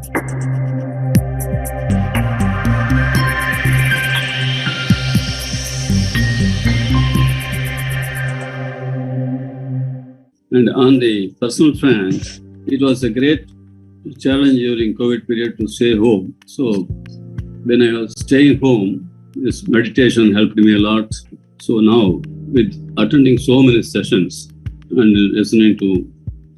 And on the personal front, it was a great challenge during COVID period to stay home. So when I was staying home, this meditation helped me a lot. So now, with attending so many sessions and listening to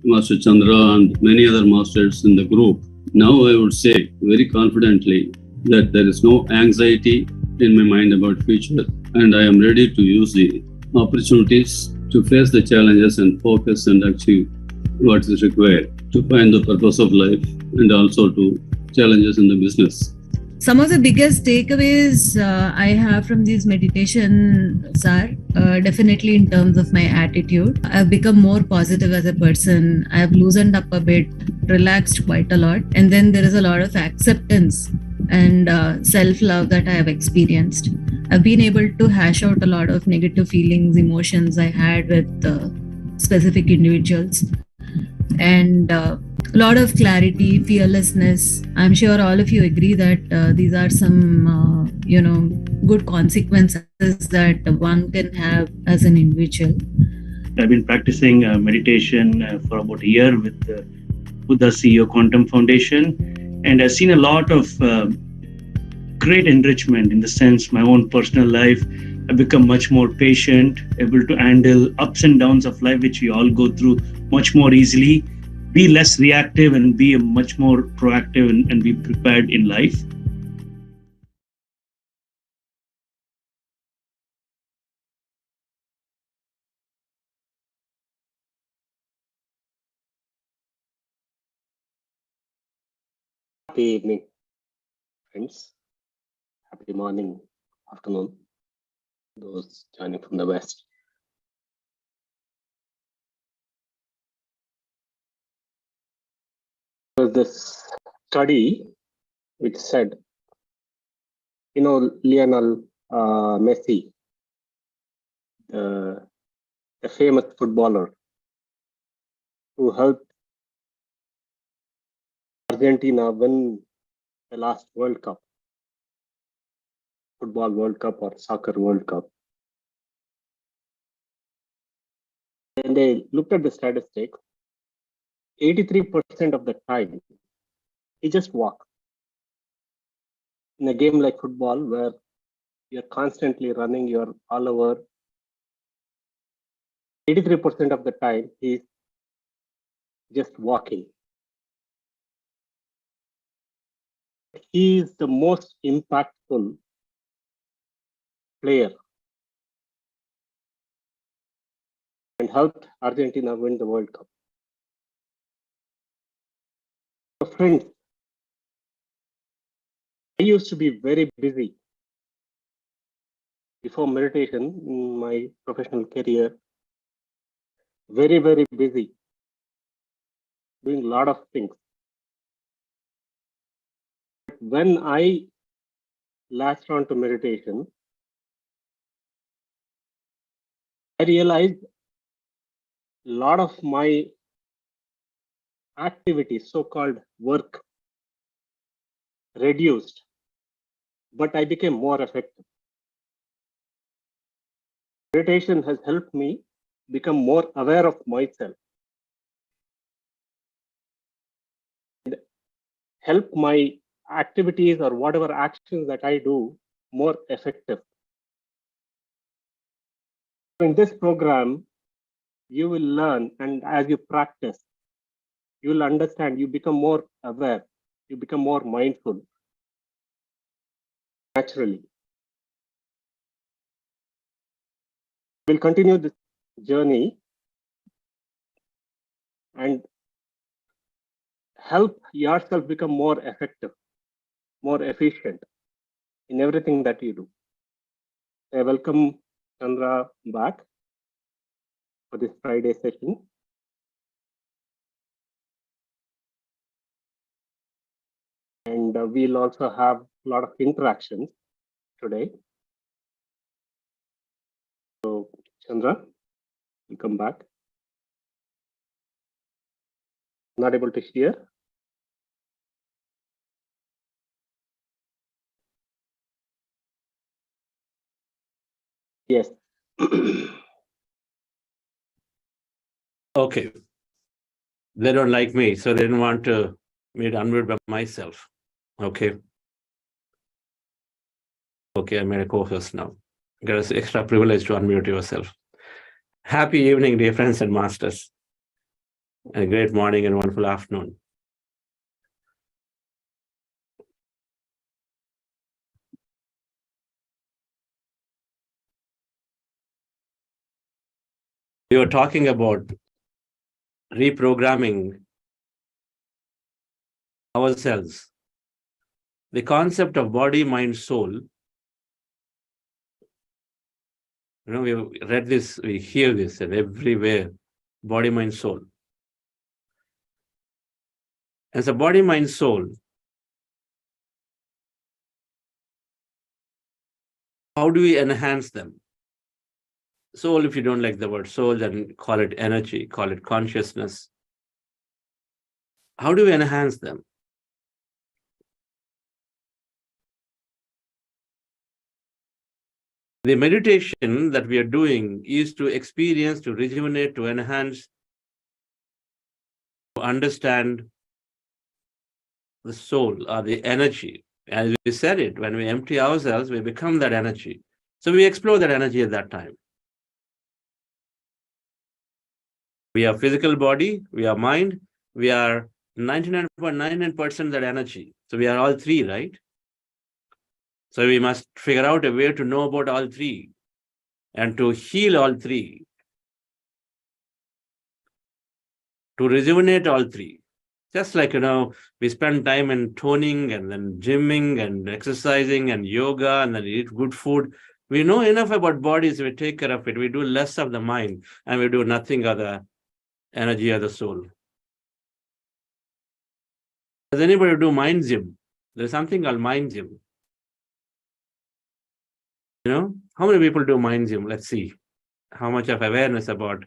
Master Chandra and many other masters in the group, now I would say very confidently that there is no anxiety in my mind about future, and I am ready to use the opportunities to face the challenges and focus and achieve what is required to find the purpose of life and also to challenges in the business. Some of the biggest takeaways I have from these meditations are definitely in terms of my attitude. I've become more positive as a person. I've loosened up a bit, relaxed quite a lot. And then there is a lot of acceptance and self-love that I have experienced. I've been able to hash out a lot of negative feelings, emotions I had with specific individuals. And a lot of clarity, fearlessness. I'm sure all of you agree that these are some, good consequences that one can have as an individual. I've been practicing meditation for about a year with Buddha CEO Quantum Foundation, and I've seen a lot of great enrichment in the sense my own personal life. I've become much more patient, able to handle ups and downs of life, which we all go through much more easily, be less reactive and be much more proactive and be prepared in life. Happy evening, friends. Happy morning, afternoon, those joining from the West. There was this study which said, Lionel Messi, the famous footballer who helped Argentina win the last World Cup, Football World Cup or Soccer World Cup. And they looked at the statistics, 83% of the time, he just walked. In a game like football, where you're constantly running, you're all over, 83% of the time, he's just walking. He is the most impactful player and helped Argentina win the World Cup. So friends, I used to be very busy before meditation in my professional career. Very, very busy, doing a lot of things. When I latched on to meditation, I realized a lot of my activities, so-called work, reduced, but I became more effective. Meditation has helped me become more aware of myself and help my activities or whatever actions that I do more effective. In this program, you will learn, and as you practice, you will understand, you become more aware, you become more mindful naturally. We'll continue this journey and help yourself become more effective, more efficient in everything that you do. I welcome Chandra back for this Friday session. And we'll also have a lot of interactions today. So Chandra, welcome back. Not able to hear? Yes. Okay. They don't like me, so they didn't want me to unmute by myself. Okay. Okay, I made a co-host now. Get an extra privilege to unmute yourself. Happy evening, dear friends and masters. And a great morning and wonderful afternoon. We were talking about reprogramming ourselves. The concept of body, mind, soul. We read this, we hear this, and everywhere, body, mind, soul. As a body, mind, soul, how do we enhance them? Soul, if you don't like the word soul, then call it energy, call it consciousness. How do we enhance them? The meditation that we are doing is to experience, to rejuvenate, to enhance, to understand the soul or the energy. As we said it, when we empty ourselves, we become that energy. So we explore that energy at that time. We are physical body, we are mind, we are 99.99% that energy. So we are all three, right? So we must figure out a way to know about all three and to heal all three, to rejuvenate all three. Just like, we spend time in toning and then gymming and exercising and yoga and then eat good food. We know enough about bodies, we take care of it. We do less of the mind and we do nothing of the energy of the soul. Does anybody do mind gym? There's something called mind gym. How many people do mind gym? Let's see how much of awareness about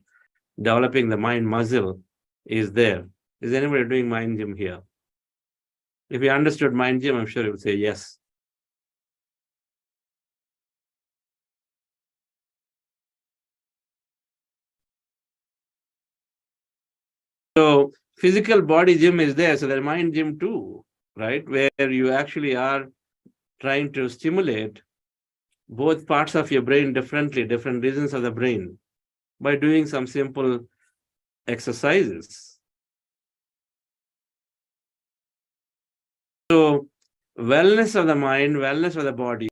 developing the mind muscle is there. Is anybody doing mind gym here? If you understood mind gym, I'm sure you would say yes. So physical body gym is there, so there's mind gym too, right? Where you actually are trying to stimulate both parts of your brain differently, different regions of the brain, by doing some simple exercises. So wellness of the mind, wellness of the body,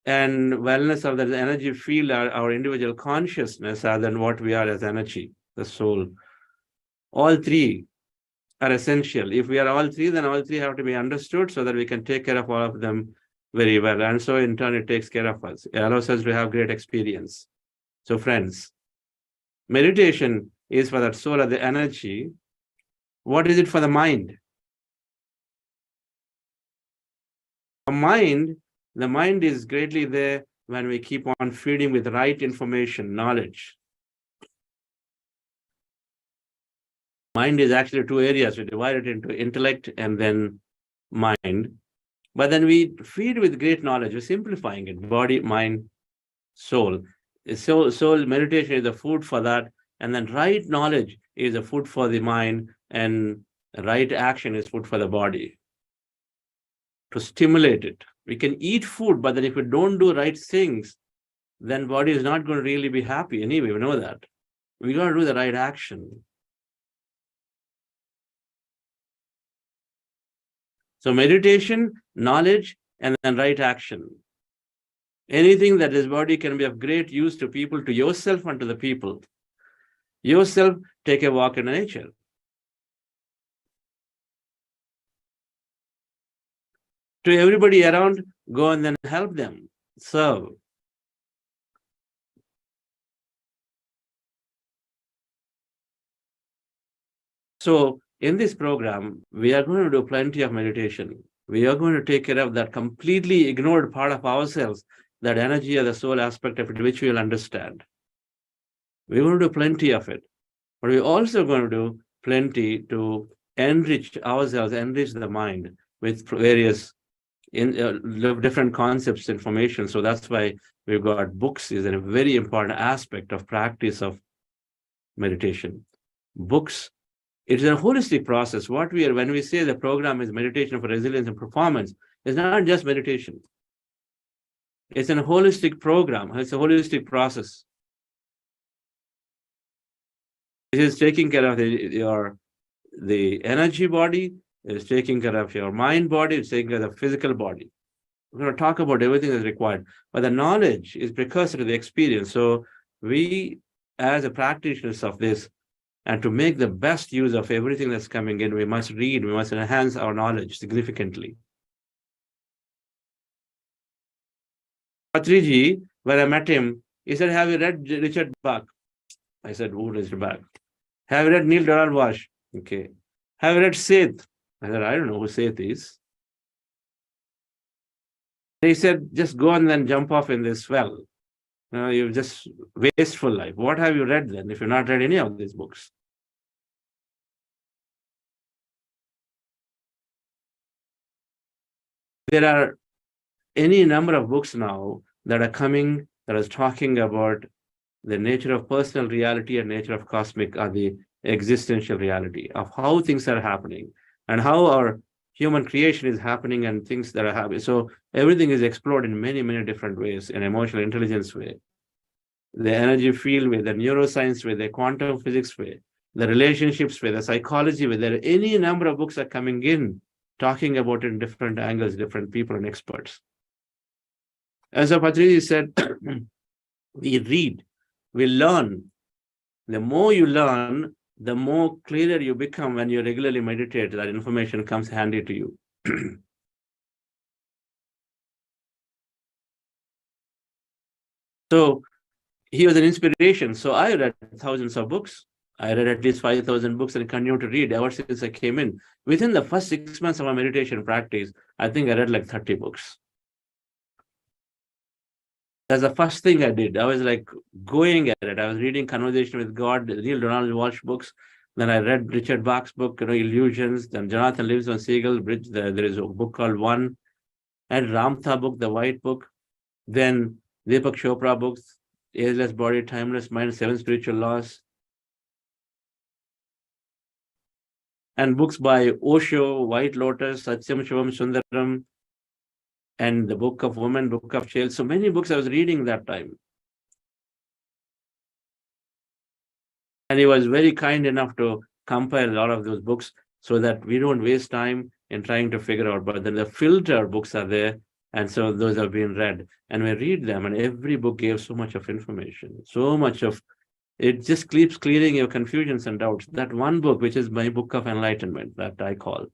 and wellness of the energy field, our individual consciousness, other than what we are as energy, the soul. All three are essential. If we are all three, then all three have to be understood so that we can take care of all of them very well. And so in turn, it takes care of us. It allows us to have great experience. So friends, meditation is for that soul of the energy. What is it for the mind? The mind is greatly there when we keep on feeding with right information, knowledge. Mind is actually two areas. We divide it into intellect and then mind. But then we feed with great knowledge. We're simplifying it. Body, mind, soul. Soul meditation is the food for that. And then right knowledge is the food for the mind. And right action is food for the body. To stimulate it. We can eat food, but then if we don't do right things, then body is not going to really be happy. Anyway, we know that. We got to do the right action. So meditation, knowledge, and then right action. Anything that this body can be of great use to people, to yourself and to the people. Yourself, take a walk in nature. To everybody around, go and then help them, serve. So in this program, we are going to do plenty of meditation. We are going to take care of that completely ignored part of ourselves, that energy of the soul aspect of it, which we will understand. We're going to do plenty of it. But we're also going to do plenty to enrich ourselves, enrich the mind with various different concepts, information. So that's why we've got books is a very important aspect of practice of meditation. Books, it is a holistic process. When we say the program is meditation for resilience and performance, it's not just meditation. It's a holistic program. It's a holistic process. It is taking care of the energy body. It's taking care of your mind body. It's taking care of the physical body. We're going to talk about everything that's required. But the knowledge is precursor to the experience. So we, as a practitioners of this, and to make the best use of everything that's coming in, we must read, we must enhance our knowledge significantly. Patriji, when I met him, he said, have you read Richard Bach? I said, who is Richard Bach? Have you read Neil Donald Walsh? Okay. Have you read Seth? I said, I don't know who Seth is. He said, just go and then jump off in this well. You've just wasteful life. What have you read then if you've not read any of these books? There are any number of books now that are coming that is talking about the nature of personal reality and nature of cosmic or the existential reality of how things are happening and how our human creation is happening and things that are happening. So everything is explored in many, many different ways, in emotional intelligence way, the energy field way, the neuroscience way, the quantum physics way, the relationships way, the psychology way. There are any number of books that are coming in talking about it in different angles, different people and experts. As Patriji said, we read, we learn. The more you learn, the more clearer you become when you regularly meditate. That information comes handy to you. So he was an inspiration. So I read thousands of books. I read at least 5,000 books and continue to read ever since I came in. Within the first 6 months of my meditation practice, I think I read like 30 books. That's the first thing I did. I was like going at it. I was reading Conversation with God, the Neil Donald Walsh books. Then I read Richard Bach's book, Illusions. Then Jonathan Livingston Seagull, there is a book called One. And Ramtha book, the White Book. Then Deepak Chopra books, Ageless Body, Timeless Mind, 7 Spiritual Laws. And books by Osho, White Lotus, Satyam Shivam Sundaram, and the Book of Women, Book of Child. So many books I was reading that time. And he was very kind enough to compile a lot of those books so that we don't waste time in trying to figure out. But then the filter books are there. And so those have been read. And we read them, and every book gave so much of information, so much of, it just keeps clearing your confusions and doubts. That one book, which is my book of enlightenment, that I call,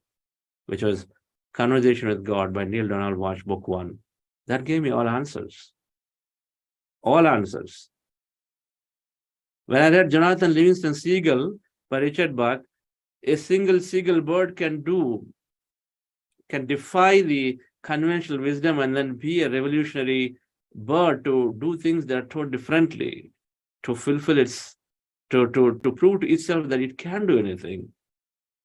which was Conversation with God by Neil Donald Walsh, book 1. That gave me all answers. All answers. When I read Jonathan Livingston Seagull by Richard Bach, a single seagull bird can defy the conventional wisdom and then be a revolutionary bird to do things that are taught differently, to fulfill its, to prove to itself that it can do anything.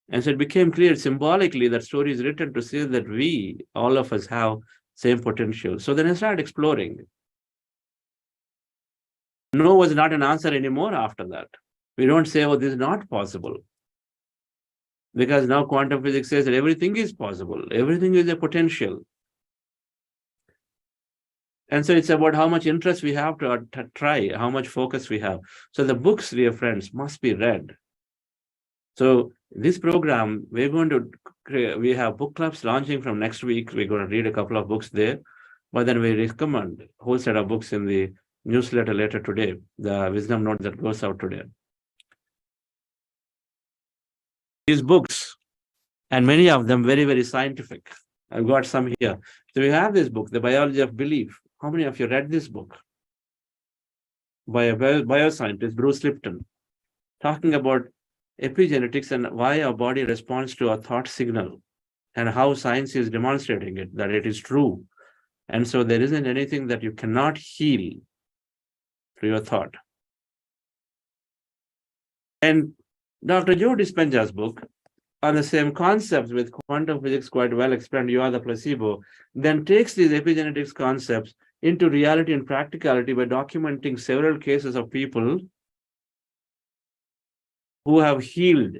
And so it became clear symbolically that story is written to say that we, all of us, have same potential. So then I started exploring. No was not an answer anymore after that. We don't say, oh, this is not possible. Because now quantum physics says that everything is possible. Everything is a potential. And so it's about how much interest we have to try, how much focus we have. So the books, dear friends, must be read. So this program, we're going to create, we have book clubs launching from next week. We're going to read a couple of books there. But then we recommend a whole set of books in the newsletter later today, the wisdom note that goes out today. These books, and many of them very, very scientific. I've got some here. So we have this book, The Biology of Belief. How many of you read this book? By a bioscientist, Bruce Lipton, talking about epigenetics and why our body responds to a thought signal and how science is demonstrating it, that it is true. And so there isn't anything that you cannot heal through your thought. And Dr. Joe Dispenza's book, on the same concepts with quantum physics quite well explained, you are the placebo, then takes these epigenetics concepts into reality and practicality by documenting several cases of people who have healed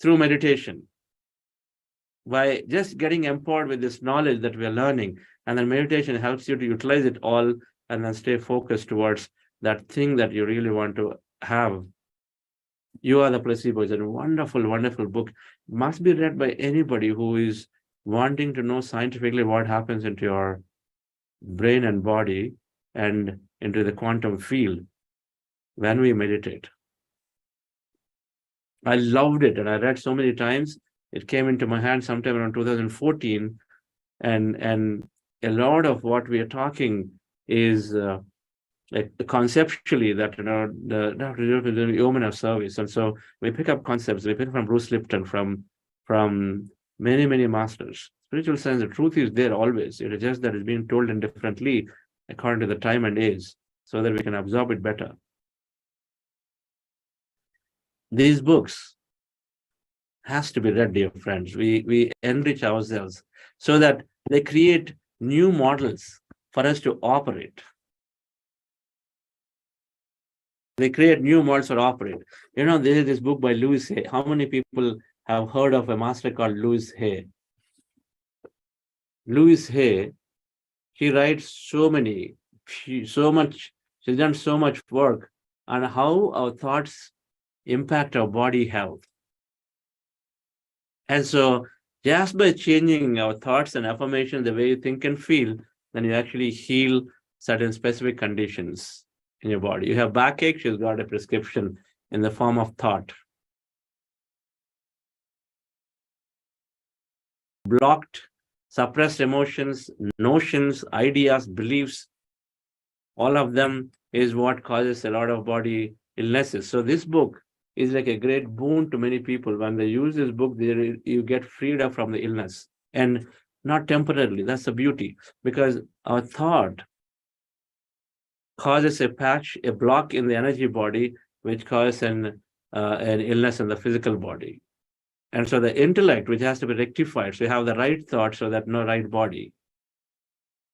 through meditation by just getting empowered with this knowledge that we are learning. And then meditation helps you to utilize it all and then stay focused towards that thing that you really want to have. You Are the Placebo is a wonderful, wonderful book. Must be read by anybody who is wanting to know scientifically what happens into your brain and body and into the quantum field when we meditate. I loved it, and I read so many times. It came into my hand sometime around 2014, and a lot of what we are talking is like conceptually that the yeoman of service, and so we pick up concepts. We pick from Bruce Lipton, from many masters. Spiritual science, the truth is there always. It is just that it's being told indifferently according to the time and age, so that we can absorb it better. These books has to be read, dear friends. We enrich ourselves so that they create new models for us to operate. They create new models for operate. You know, there is this book by Louis Hay. How many people have heard of a master called Louis Hay? Louis Hay, he writes she's done so much work on how our thoughts impact our body health. And so just by changing our thoughts and affirmations, the way you think and feel, then you actually heal certain specific conditions in your body. You have backache, she's got a prescription in the form of thought. Blocked, suppressed emotions, notions, ideas, beliefs, all of them is what causes a lot of body illnesses. So this book is like a great boon to many people. When they use this book, you get freed up from the illness, and not temporarily. That's the beauty, because our thought causes a block in the energy body, which causes an illness in the physical body. And so the intellect, which has to be rectified, so you have the right thought, so that no right body.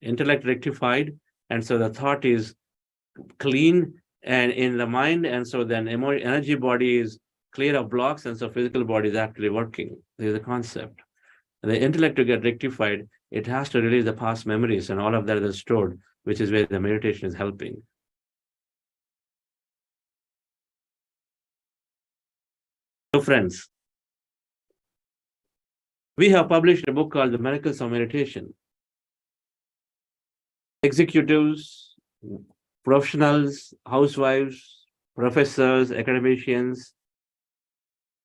Intellect rectified, and so the thought is clean and in the mind, and so then energy body is clear of blocks, and so physical body is actually working. There's a concept. The intellect to get rectified, it has to release the past memories, and all of that is stored, which is where the meditation is helping. So friends, we have published a book called The Miracles of Meditation. Executives, professionals, housewives, professors, academicians,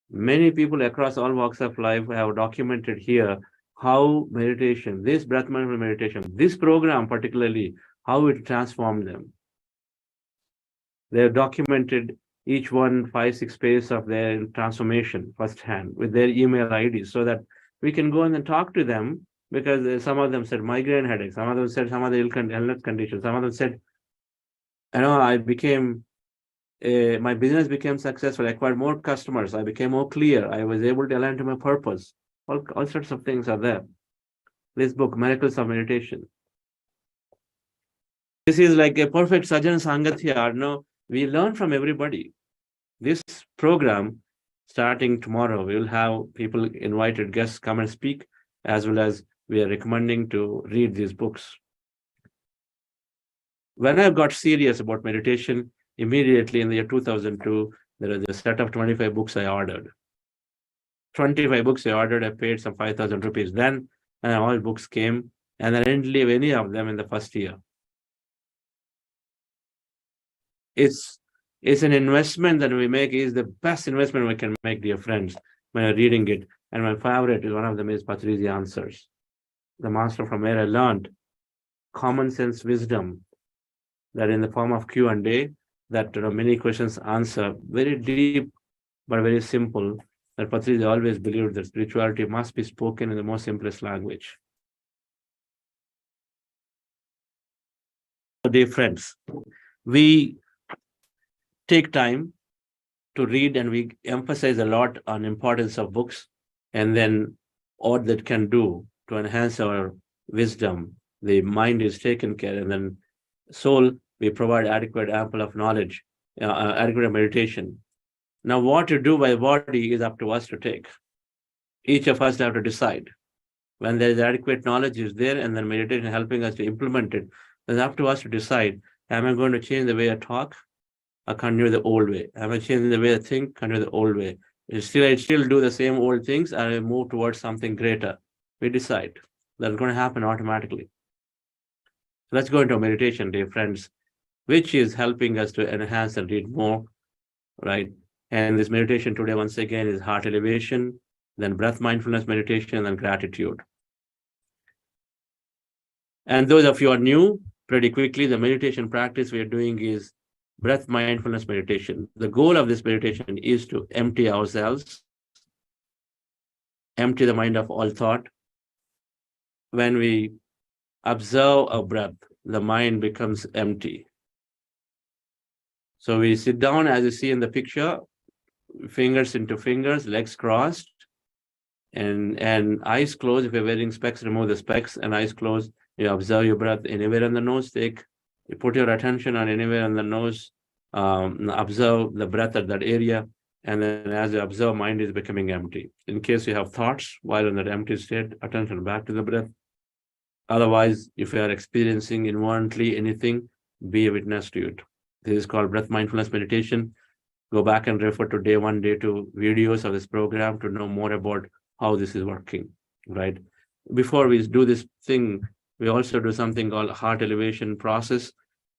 many people across all walks of life have documented here how meditation, this breath mindful meditation, this program particularly, how it transformed them. They have documented each one 5-6 pages of their transformation firsthand with their email IDs, so that we can go and then talk to them, because some of them said migraine headache, some of them said some other illness condition, some of them said, you know, I became, my business became successful, I acquired more customers, I became more clear, I was able to align to my purpose. All sorts of things are there. This book, Miracles of Meditation. This is like a perfect Sajjan Sangatya. No, we learn from everybody. This program, starting tomorrow, we will have people, invited guests, come and speak, as well as we are recommending to read these books. When I got serious about meditation, immediately in the year 2002, there was a set of 25 books I ordered. 25 books I ordered, I paid some 5,000 rupees then, and all books came, and I didn't leave any of them in the first year. It's an investment that we make, is the best investment we can make, dear friends, when you're reading it. And my favorite is one of them is Patriji Answers, the master from where I learned common sense wisdom, that in the form of Q&A, that many questions answer, very deep but very simple, that Patriji always believed that spirituality must be spoken in the most simplest language. So, dear friends, we take time to read, and we emphasize a lot on importance of books, and then what that can do to enhance our wisdom. The mind is taken care, and then soul, we provide adequate, ample of knowledge, adequate meditation. Now, what to do by the body is up to us to take. Each of us have to decide. When there is adequate knowledge is there, and then meditation helping us to implement it, it's up to us to decide, am I going to change the way I talk, or continue the old way? Am I changing the way I think, continue the old way? I still do the same old things, and I move towards something greater. We decide. That's going to happen automatically. So let's go into meditation, dear friends, which is helping us to enhance and read more, right? And this meditation today, once again, is heart elevation, then breath mindfulness meditation, and then gratitude. And those of you who are new, pretty quickly, the meditation practice we are doing is breath mindfulness meditation. The goal of this meditation is to empty ourselves, empty the mind of all thought. When we observe our breath, the mind becomes empty. So we sit down, as you see in the picture, fingers into fingers, legs crossed, and eyes closed. If you're wearing specs, remove the specs, and eyes closed. You observe your breath anywhere on the nose. You put your attention on anywhere on the nose. Observe the breath at that area, and then as you observe, mind is becoming empty. In case you have thoughts while in that empty state, attention back to the breath. Otherwise, if you are experiencing involuntarily anything, be a witness to it. This is called breath mindfulness meditation. Go back and refer to day 1, day 2 videos of this program to know more about how this is working, right? Before we do this thing, we also do something called heart elevation process,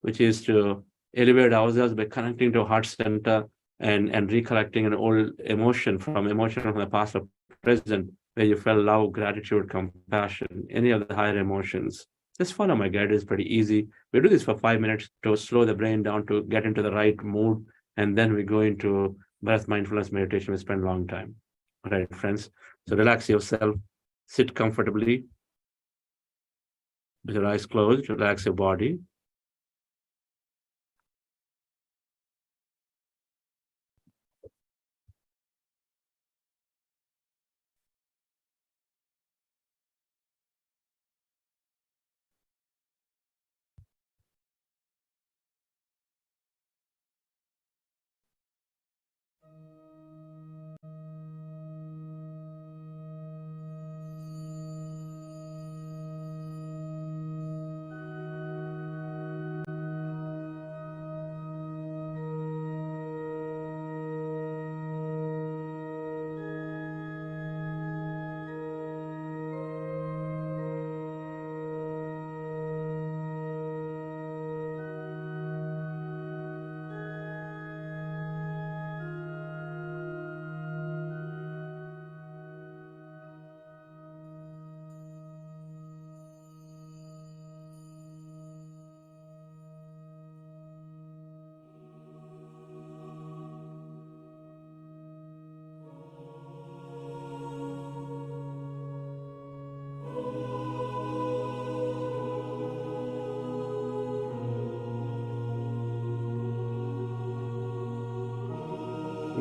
which is to elevate ourselves by connecting to heart center and recollecting an old emotion from the past or present, where you felt love, gratitude, compassion, any of the higher emotions. Just follow my guide. It's pretty easy. We do this for 5 minutes to slow the brain down, to get into the right mood, and then we go into breath mindfulness meditation. We spend a long time. All right, friends. So relax yourself, sit comfortably with your eyes closed, relax your body.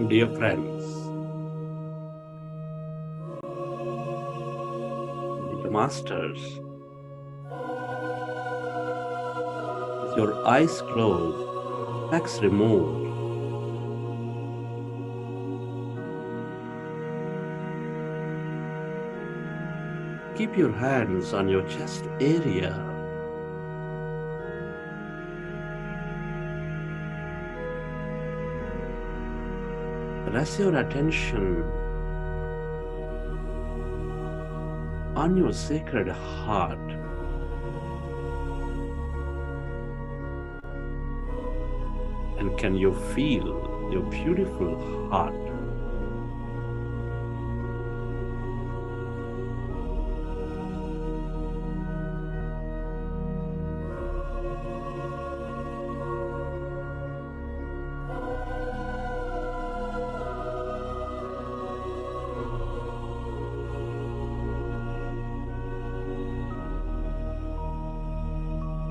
Dear friends, dear masters, with your eyes closed, specs removed, keep your hands on your chest area. Rest your attention on your sacred heart. And can you feel your beautiful heart?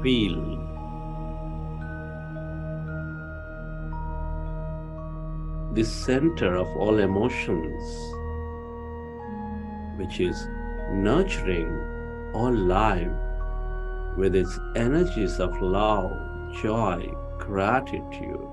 Feel the center of all emotions, which is nurturing all life with its energies of love, joy, gratitude.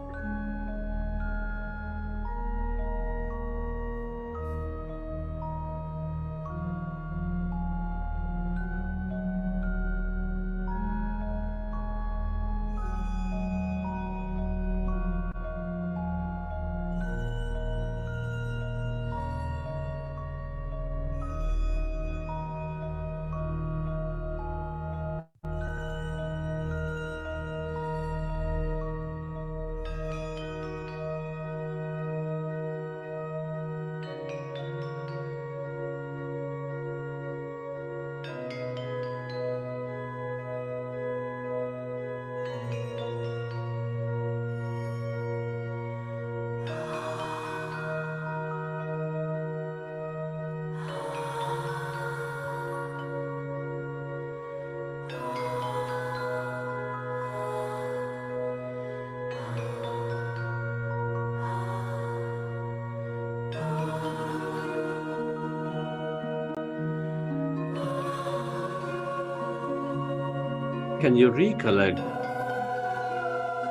Can you recollect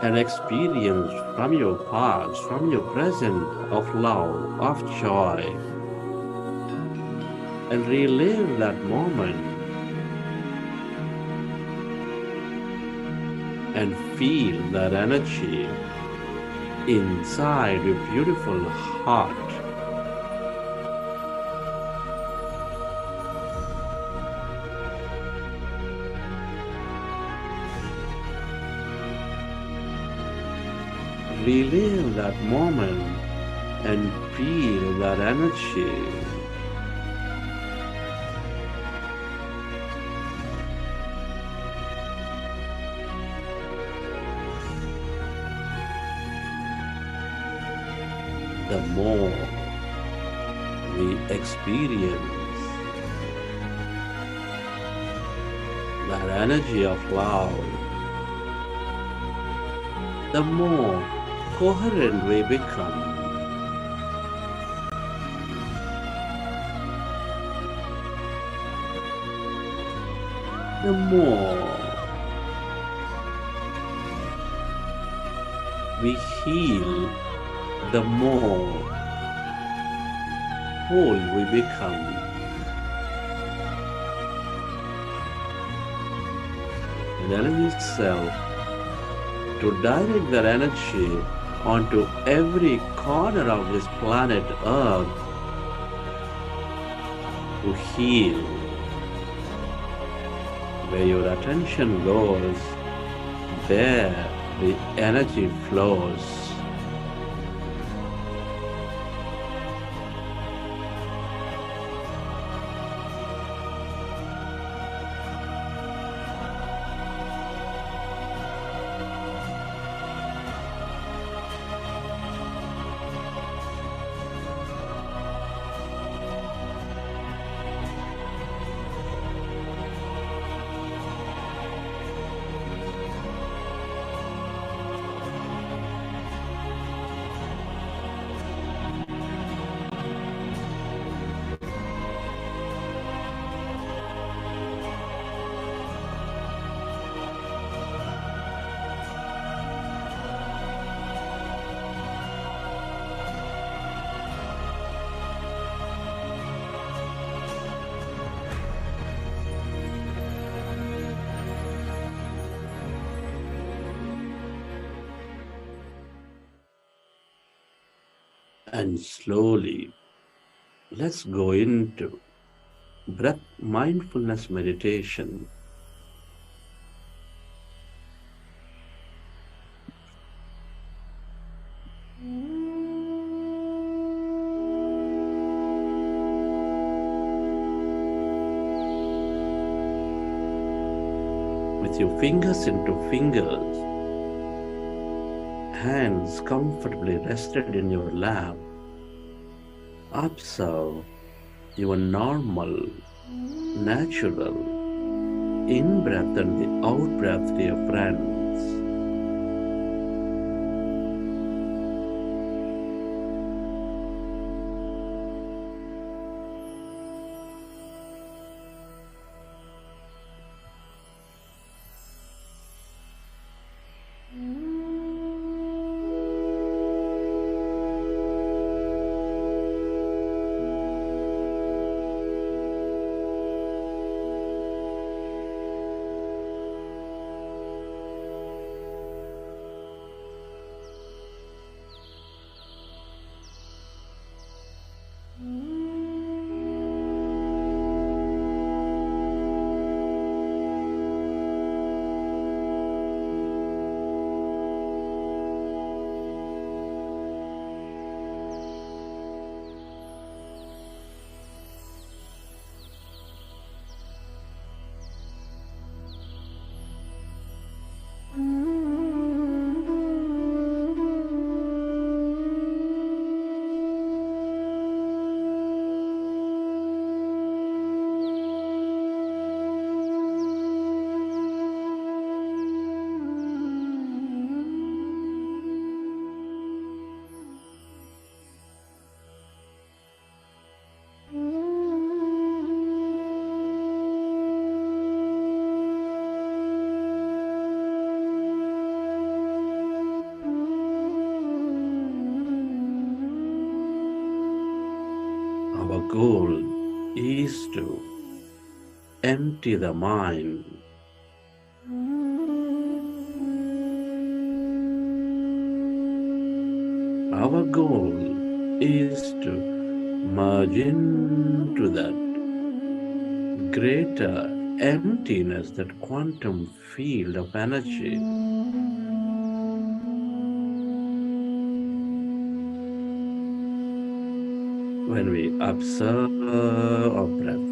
an experience from your past, from your present of love, of joy, and relive that moment and feel that energy inside your beautiful heart? Relive that moment and feel that energy. The more we experience that energy of love, the more coherent we become. The more we heal, the more whole we become. And energy itself, to direct that energy onto every corner of this planet Earth, to heal. Where your attention goes, there the energy flows. And slowly, let's go into breath mindfulness meditation. With your fingers into fingers, hands comfortably rested in your lap, observe your normal, natural in-breath and the out-breath, dear friends. goal is to empty the mind. Our goal is to merge into that greater emptiness, that quantum field of energy. When we observe our breath,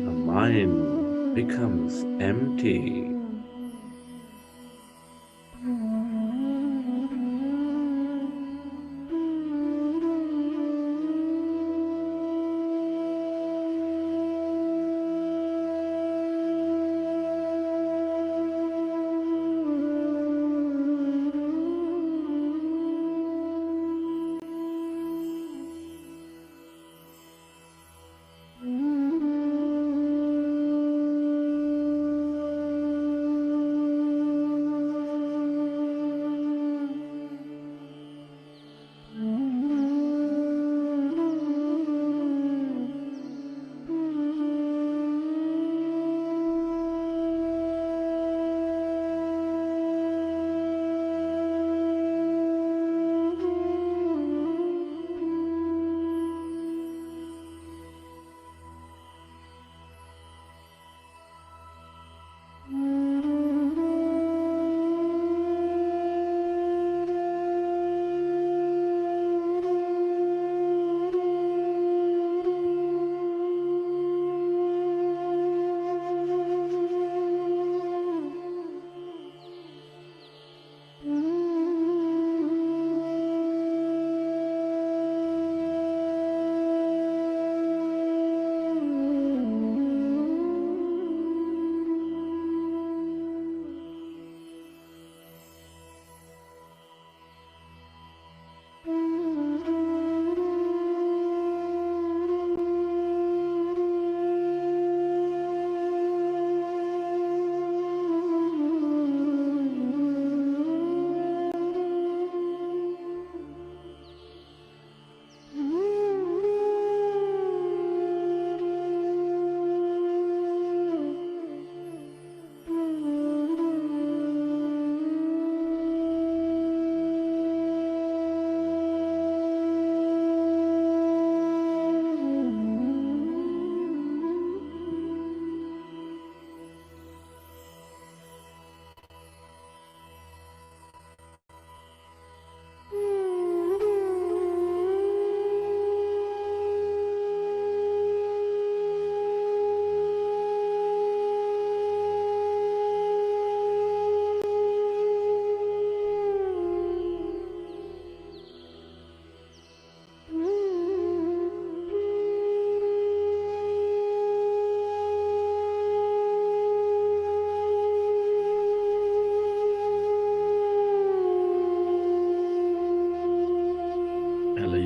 the mind becomes empty.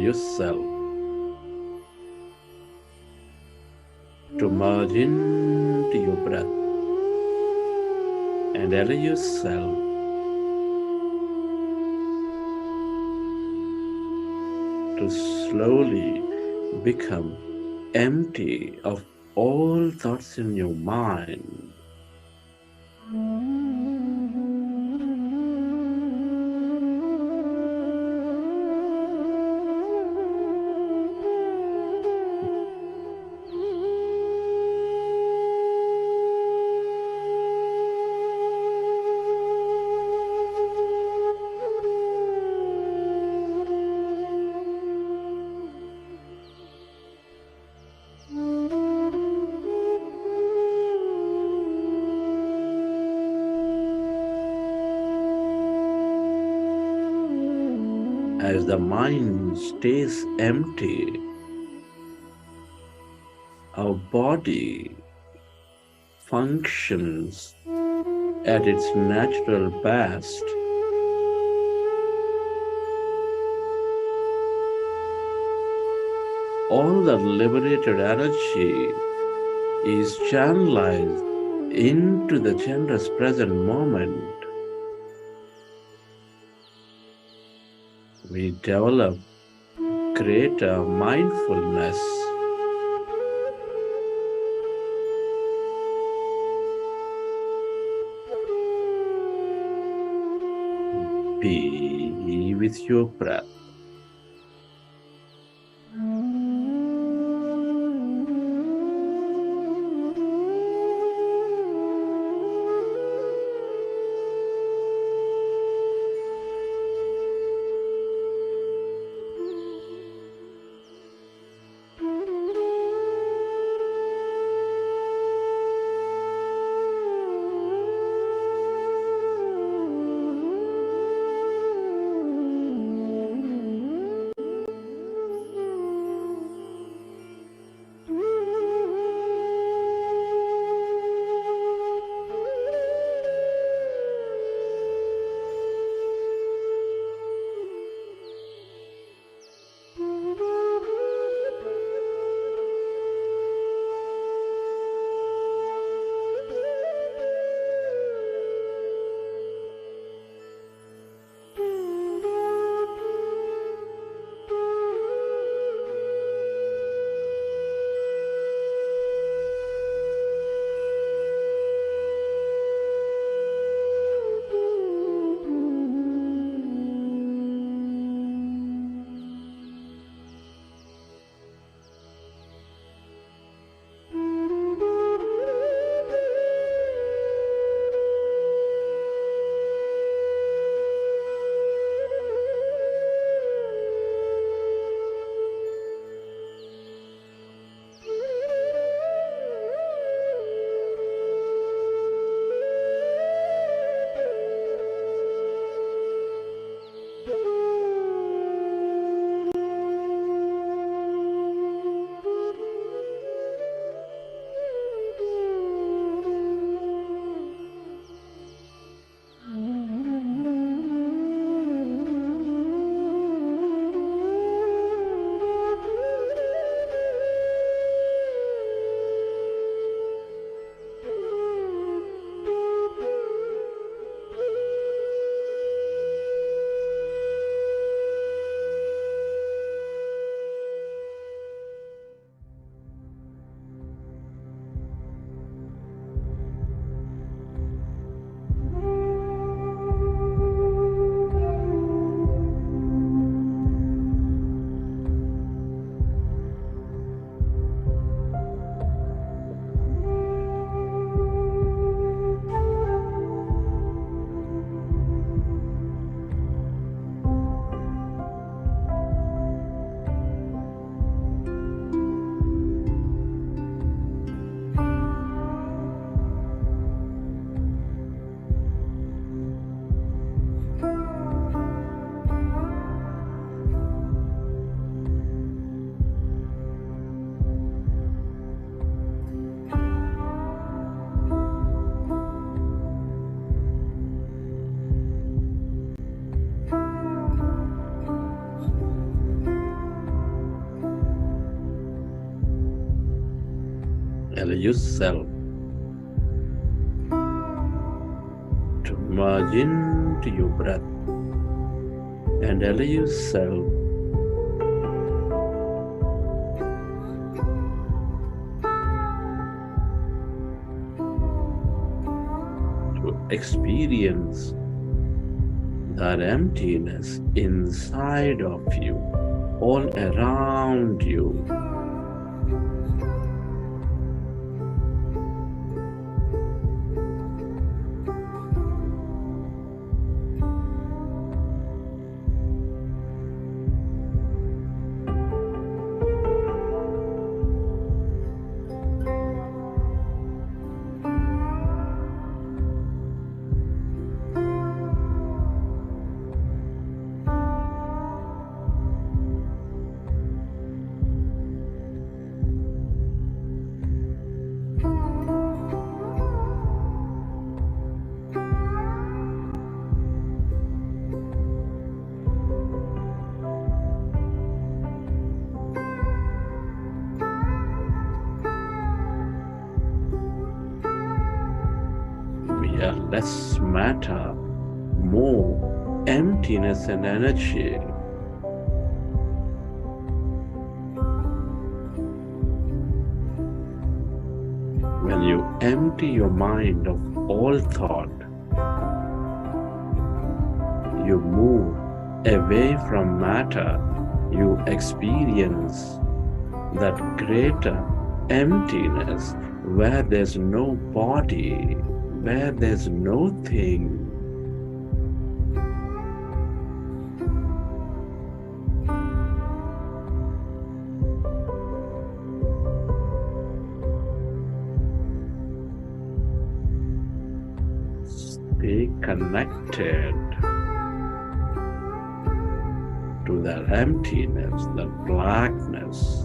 Yourself to merge into your breath and allow yourself to slowly become empty of all thoughts in your mind. As the mind stays empty, our body functions at its natural best. All the liberated energy is channelized into the generous present moment. We develop greater mindfulness. Be with your breath. Allow yourself to merge into your breath and allow yourself to experience that emptiness inside of you, all around you. Less matter, more emptiness and energy. empty your mind of all thought, you move away from matter, you experience that greater emptiness where there's no body, where there's no thing. Stay connected to that emptiness, that blackness.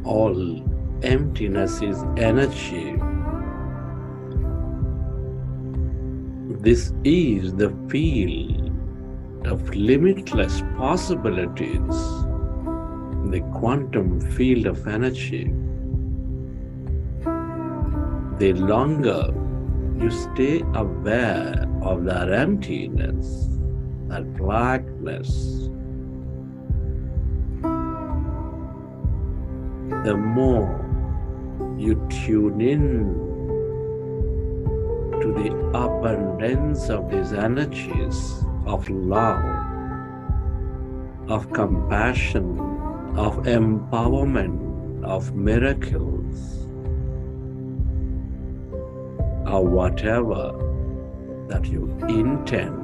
All emptiness is energy. This is the field of limitless possibilities, the quantum field of energy. The longer you stay aware of that emptiness, that blackness, the more you tune in to the abundance of these energies of love, of compassion, of empowerment, of miracles, or whatever that you intend.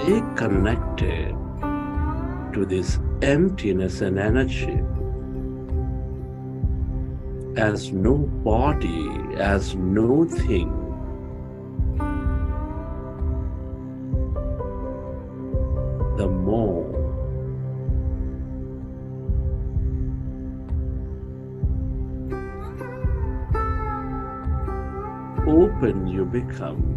Stay connected to this emptiness and energy as no body, as no thing. The more open you become,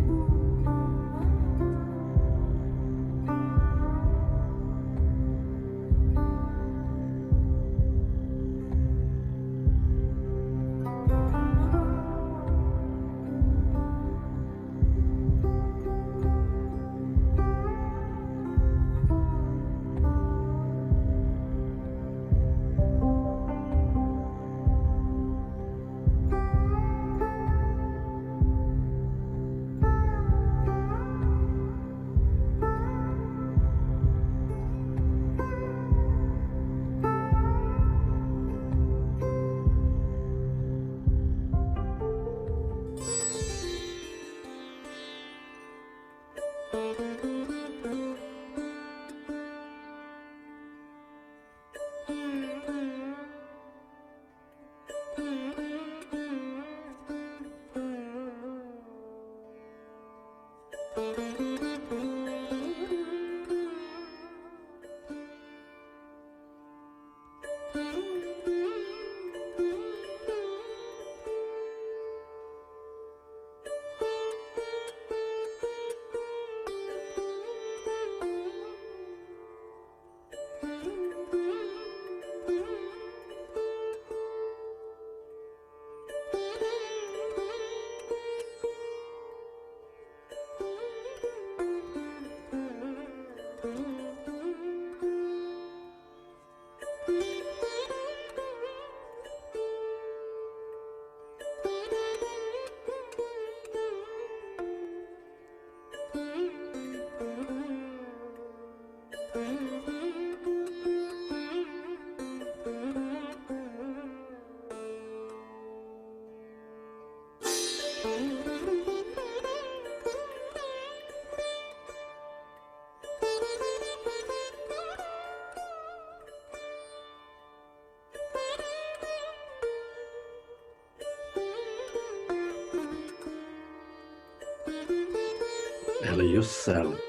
allow yourself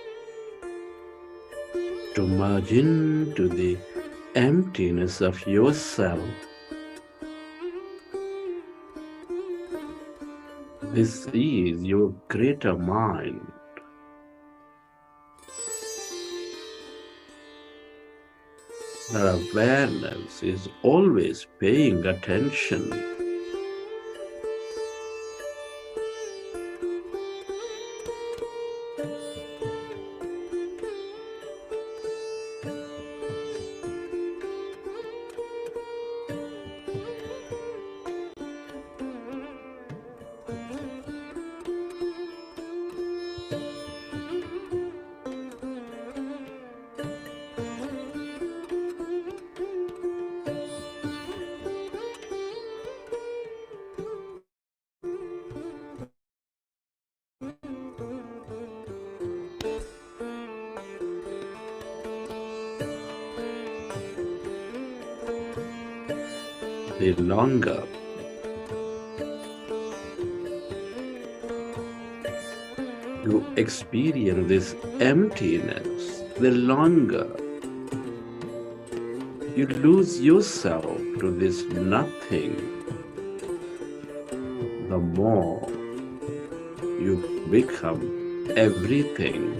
to merge into the emptiness of yourself. This is your greater mind. The awareness is always paying attention. The longer you experience this emptiness, the longer you lose yourself to this nothing, the more you become everything.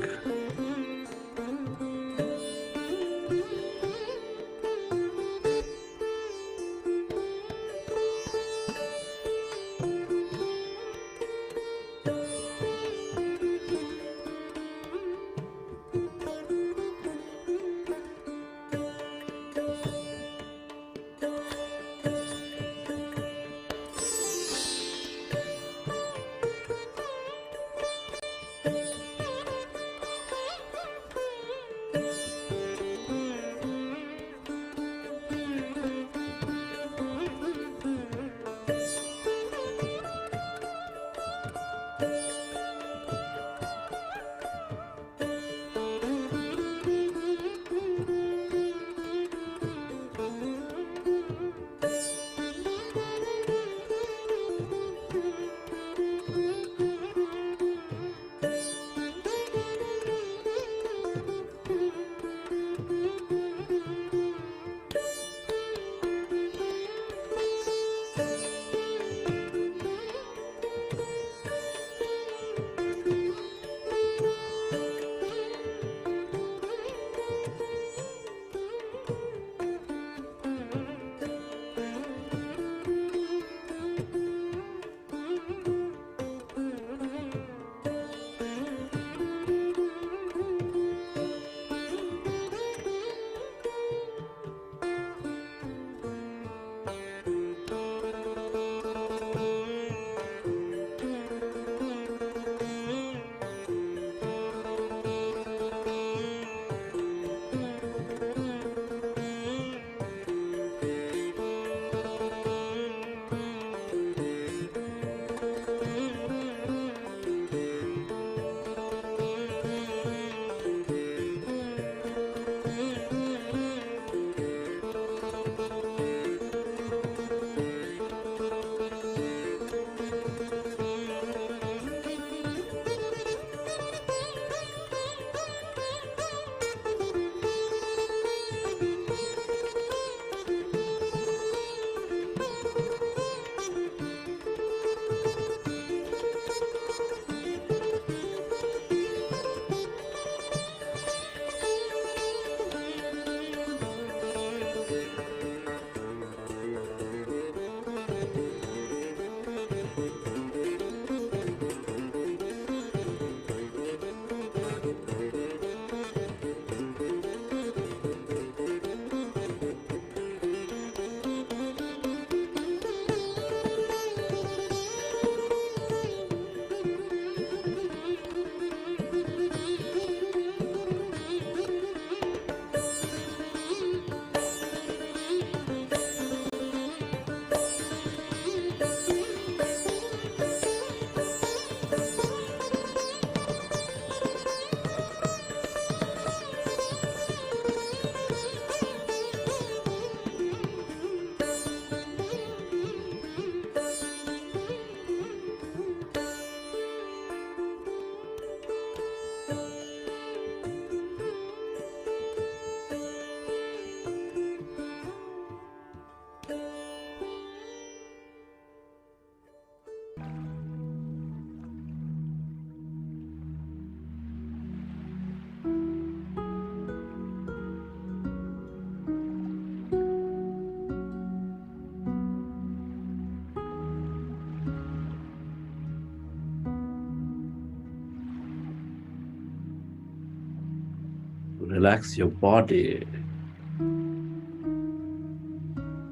Relax your body.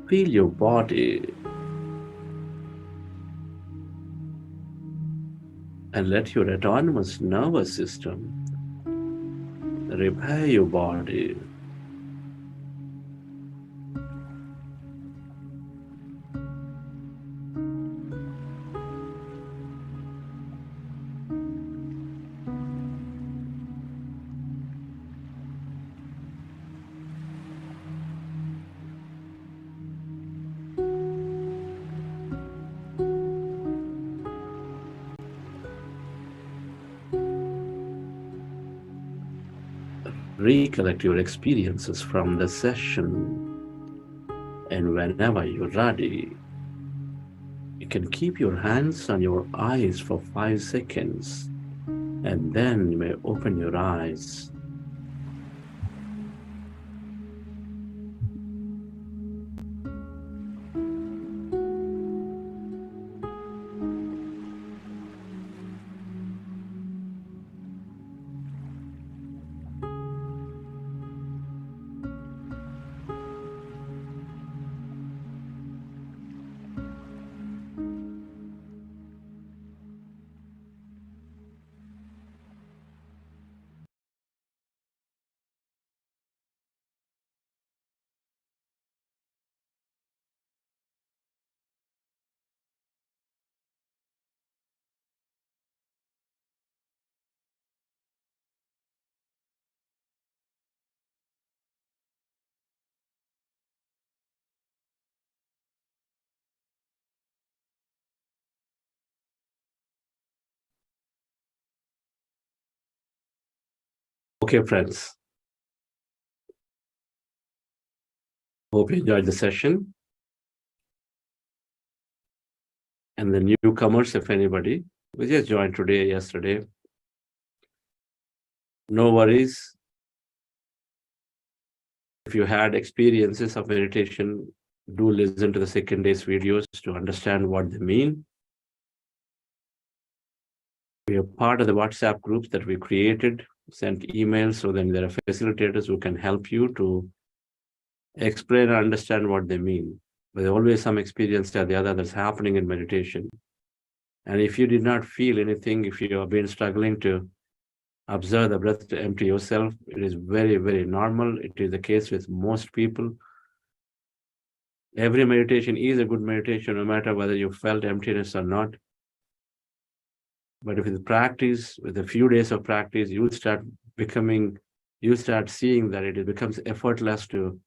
Feel your body. And let your autonomous nervous system repair your body. Recollect your experiences from the session, and whenever you're ready, you can keep your hands on your eyes for 5 seconds, and then you may open your eyes. Okay, friends. Hope you enjoyed the session. And the newcomers, if anybody, we just joined today, yesterday. No worries. If you had experiences of meditation, do listen to the second day's videos to understand what they mean. We are part of the WhatsApp groups that we created, sent emails, so then there are facilitators who can help you to explain and understand what they mean. There's always some experience or the other that's happening in meditation. And if you did not feel anything, if you have been struggling to observe the breath to empty yourself, it is very, very normal. It is the case with most people. Every meditation is a good meditation, no matter whether you felt emptiness or not. But if with practice, with a few days of practice, you start seeing that it becomes effortless to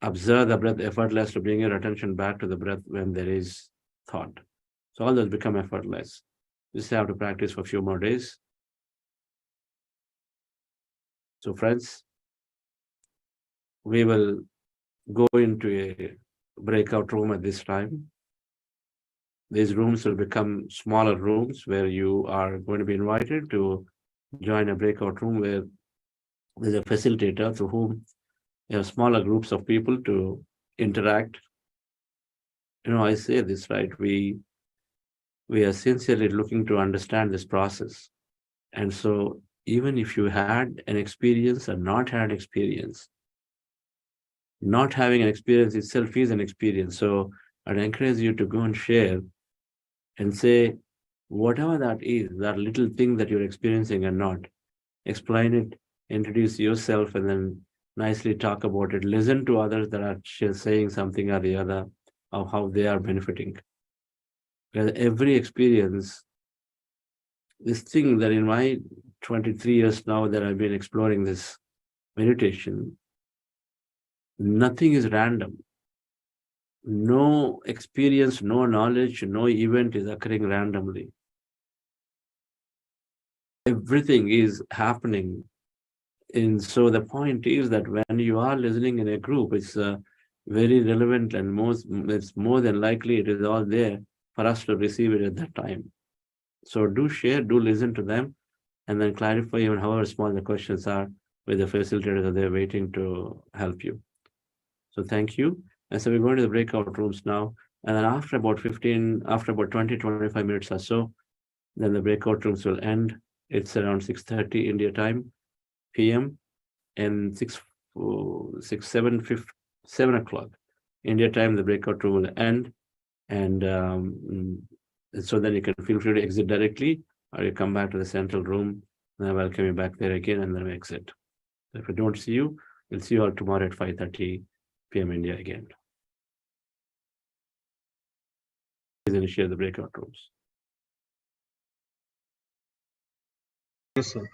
observe the breath, effortless to bring your attention back to the breath when there is thought. So all those become effortless. You just have to practice for a few more days. So friends, we will go into a breakout room at this time. These rooms will become smaller rooms where you are going to be invited to join a breakout room where there's a facilitator through whom you have smaller groups of people to interact. You know, I say this, right? We are sincerely looking to understand this process. And so even if you had an experience or not had experience, not having an experience itself is an experience. So I'd encourage you to go and share and say, whatever that is, that little thing that you're experiencing or not, explain it, introduce yourself, and then nicely talk about it. Listen to others that are saying something or the other of how they are benefiting. Because every experience, this thing that in my 23 years now that I've been exploring this meditation, nothing is random. No experience, no knowledge, no event is occurring randomly. Everything is happening. And so the point is that when you are listening in a group, it's very relevant, and it's more than likely it is all there for us to receive it at that time. So do share, do listen to them, and then clarify even however small the questions are with the facilitators that they're waiting to help you. So thank you. And so we're going to the breakout rooms now. And then after about 20, 25 minutes or so, then the breakout rooms will end. It's around 6:30 India time, PM. and 7 o'clock India time, the breakout room will end. And so then you can feel free to exit directly, or you come back to the central room, and I welcome you back there again, and then we exit. So if I don't see you, we'll see you all tomorrow at 5:30 p.m. India again. Please initiate the breakout rooms. Yes, sir.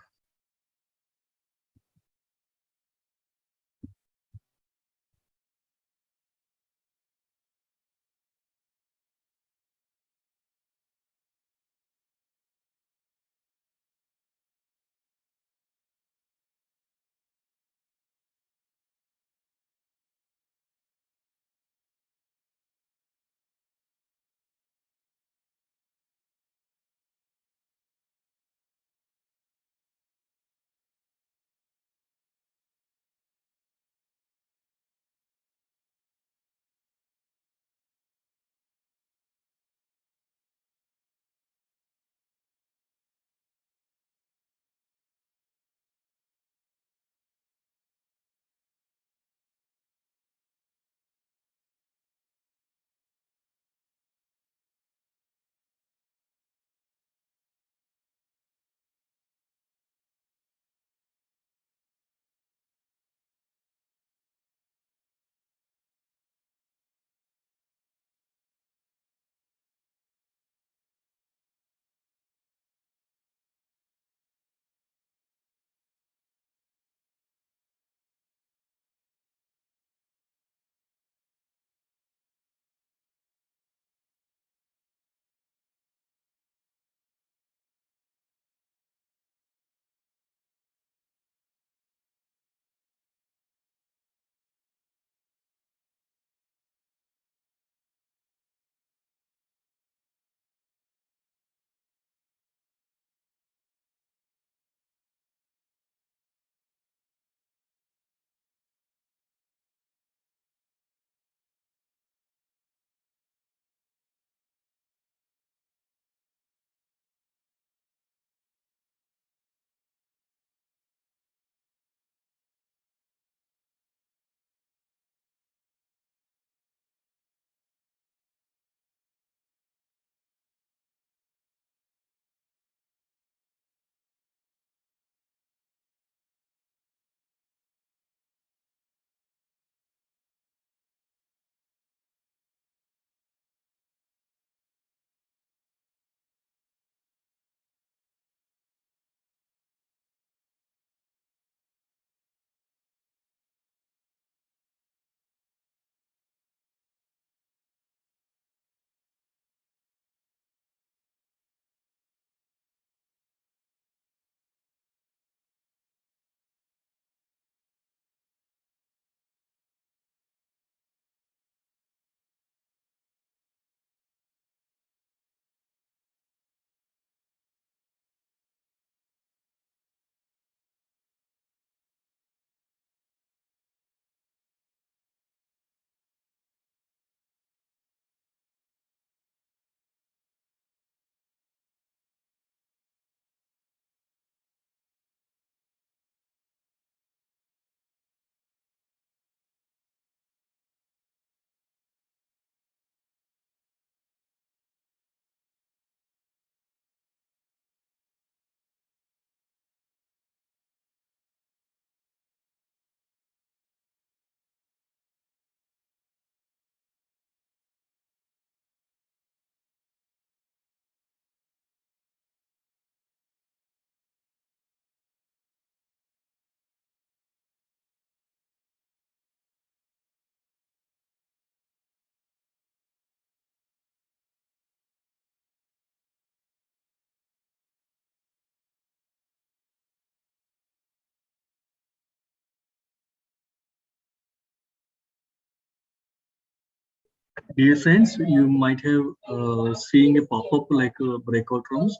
Dear friends, you might have seen a pop-up like breakout rooms.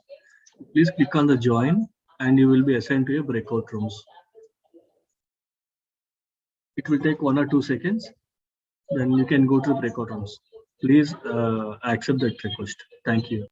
Please click on the join and you will be assigned to a breakout rooms. It will take 1 or 2 seconds. Then you can go to breakout rooms. Please accept that request. Thank you.